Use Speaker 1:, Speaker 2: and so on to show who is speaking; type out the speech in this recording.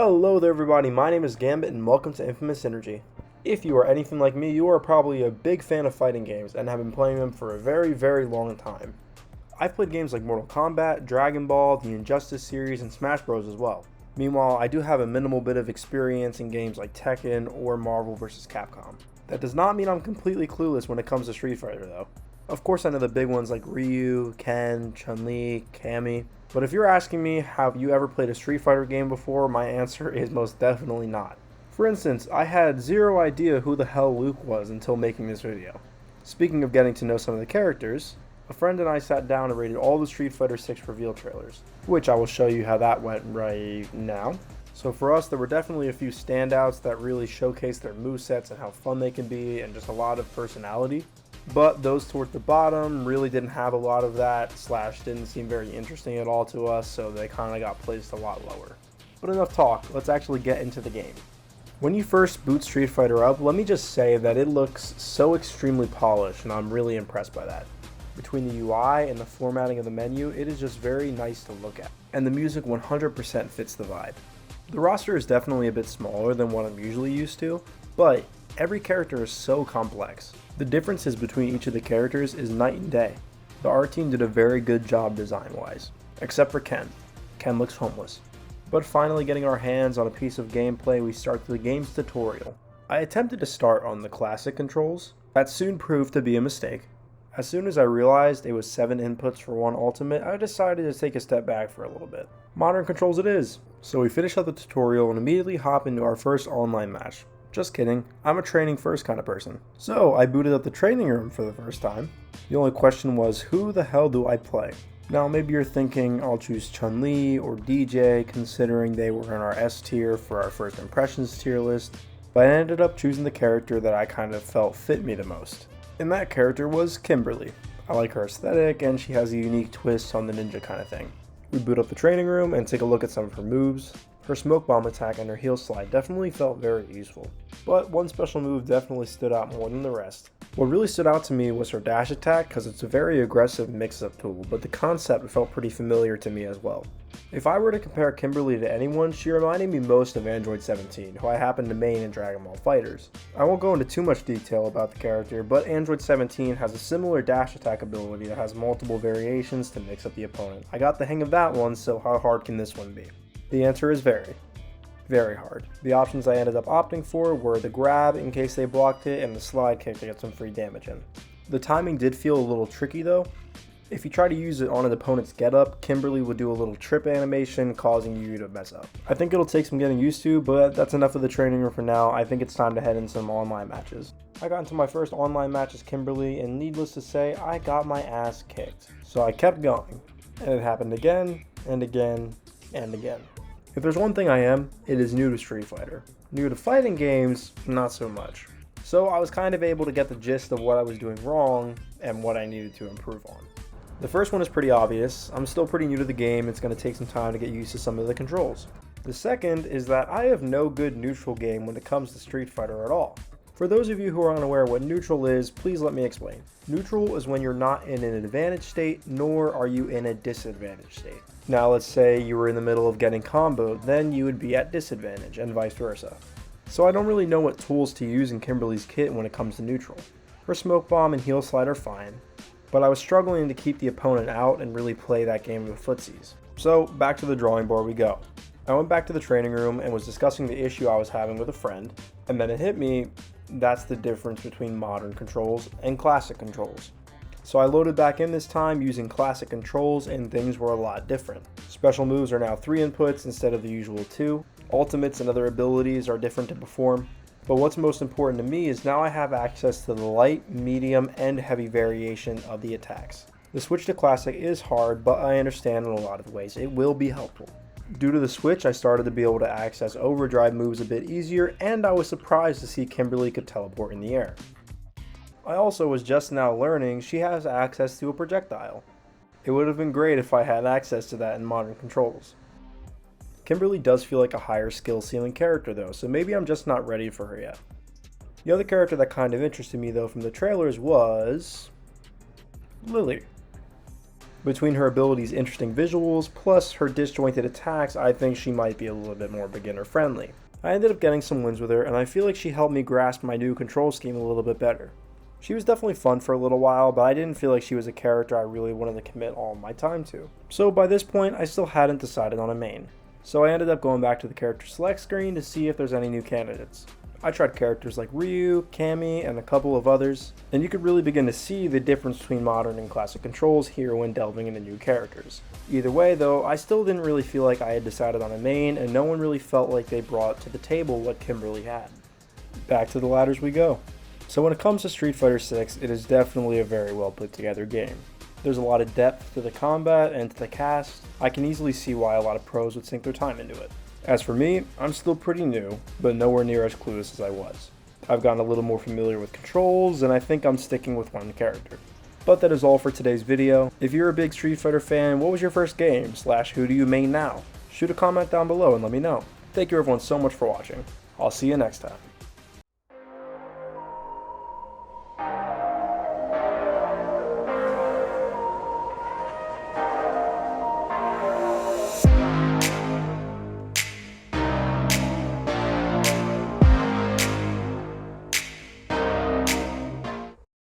Speaker 1: Hello there everybody, my name is Gambit and welcome to Infamous Energy. If you are anything like me, you are probably a big fan of fighting games and have been playing them for a very long time. I've played games like Mortal Kombat, Dragon Ball, the Injustice series, and Smash Bros as well. Meanwhile, I do have a minimal bit of experience in games like Tekken or Marvel vs. Capcom. That does not mean I'm completely clueless when it comes to Street Fighter though. Of course I know the big ones like Ryu, Ken, Chun-li, Cammy, but if you're asking me, have you ever played a Street Fighter game before, my answer is most definitely not. For instance, I had zero idea who the hell Luke was until making this video. Speaking of getting to know some of the characters, a friend and I sat down and rated all the Street Fighter 6 reveal trailers, which I will show you how that went right now. So for us, there were definitely a few standouts that really showcased their movesets and how fun they can be and just a lot of personality. But those towards the bottom really didn't have a lot of that, / didn't seem very interesting at all to us, so they kind of got placed a lot lower. But enough talk, let's actually get into the game. When you first boot Street Fighter up, let me just say that it looks so extremely polished and I'm really impressed by that. Between the UI and the formatting of the menu, it is just very nice to look at, and the music 100% fits the vibe. The roster is definitely a bit smaller than what I'm usually used to, but every character is so complex. The differences between each of the characters is night and day. The art team did a very good job design-wise, except for Ken. Ken looks homeless. But finally getting our hands on a piece of gameplay, we start the game's tutorial. I attempted to start on the classic controls. That soon proved to be a mistake. As soon as I realized it was 7 inputs for one ultimate, I decided to take a step back for a little bit. Modern controls it is. So we finish up the tutorial and immediately hop into our first online match. Just kidding, I'm a training first kind of person. So I booted up the training room for the first time. The only question was, who the hell do I play? Now maybe you're thinking I'll choose Chun-li or DJ, considering they were in our S tier for our first impressions tier list, but I ended up choosing the character that I kind of felt fit me the most. And that character was Kimberly. I like her aesthetic and she has a unique twist on the ninja kind of thing. We boot up the training room and take a look at some of her moves. Her smoke bomb attack and her heel slide definitely felt very useful, but one special move definitely stood out more than the rest. What really stood out to me was her dash attack because it's a very aggressive mix-up tool, but the concept felt pretty familiar to me as well. If I were to compare Kimberly to anyone, she reminded me most of Android 17, who I happen to main in Dragon Ball FighterZ. I won't go into too much detail about the character, but Android 17 has a similar dash attack ability that has multiple variations to mix up the opponent. I got the hang of that one, so how hard can this one be? The answer is very hard. The options I ended up opting for were the grab in case they blocked it and the slide kick to get some free damage in. The timing did feel a little tricky though. If you try to use it on an opponent's getup, Kimberly would do a little trip animation causing you to mess up. I think it'll take some getting used to, but that's enough of the training room for now. I think it's time to head in some online matches. I got into my first online match as Kimberly, and needless to say, I got my ass kicked. So I kept going, and it happened again, and again, and again. If there's one thing I am, it is new to Street Fighter. New to fighting games, not so much. So I was kind of able to get the gist of what I was doing wrong and what I needed to improve on. The first one is pretty obvious. I'm still pretty new to the game, it's going to take some time to get used to some of the controls. The second is that I have no good neutral game when it comes to Street Fighter at all. For those of you who are unaware what neutral is, please let me explain. Neutral is when you're not in an advantage state, nor are you in a disadvantage state. Now let's say you were in the middle of getting comboed, then you would be at disadvantage, and vice versa. So I don't really know what tools to use in Kimberly's kit when it comes to neutral. Her smoke bomb and heel slide are fine, but I was struggling to keep the opponent out and really play that game of footsies. So back to the drawing board we go. I went back to the training room and was discussing the issue I was having with a friend, and then it hit me, that's the difference between modern controls and classic controls. So I loaded back in this time using classic controls and things were a lot different. Special moves are now 3 inputs instead of the usual 2. Ultimates and other abilities are different to perform. But what's most important to me is now I have access to the light, medium, and heavy variation of the attacks. The switch to classic is hard, but I understand in a lot of ways it will be helpful. Due to the switch, I started to be able to access overdrive moves a bit easier, and I was surprised to see Kimberly could teleport in the air. I also was just now learning she has access to a projectile. It would have been great if I had access to that in modern controls. Kimberly does feel like a higher skill ceiling character though, so maybe I'm just not ready for her yet. The other character that kind of interested me though from the trailers was Lily. Between her abilities' interesting visuals, plus her disjointed attacks, I think she might be a little bit more beginner friendly. I ended up getting some wins with her, and I feel like she helped me grasp my new control scheme a little bit better. She was definitely fun for a little while, but I didn't feel like she was a character I really wanted to commit all my time to. So by this point, I still hadn't decided on a main. So I ended up going back to the character select screen to see if there's any new candidates. I tried characters like Ryu, Cammy, and a couple of others, and you could really begin to see the difference between modern and classic controls here when delving into new characters. Either way though, I still didn't really feel like I had decided on a main, and no one really felt like they brought to the table what Kimberly had. Back to the ladders we go. So when it comes to Street Fighter 6, it is definitely a very well put together game. There's a lot of depth to the combat and to the cast. I can easily see why a lot of pros would sink their time into it. As for me, I'm still pretty new, but nowhere near as clueless as I was. I've gotten a little more familiar with controls, and I think I'm sticking with one character. But that is all for today's video. If you're a big Street Fighter fan, what was your first game, / who do you main now? Shoot a comment down below and let me know. Thank you everyone so much for watching. I'll see you next time.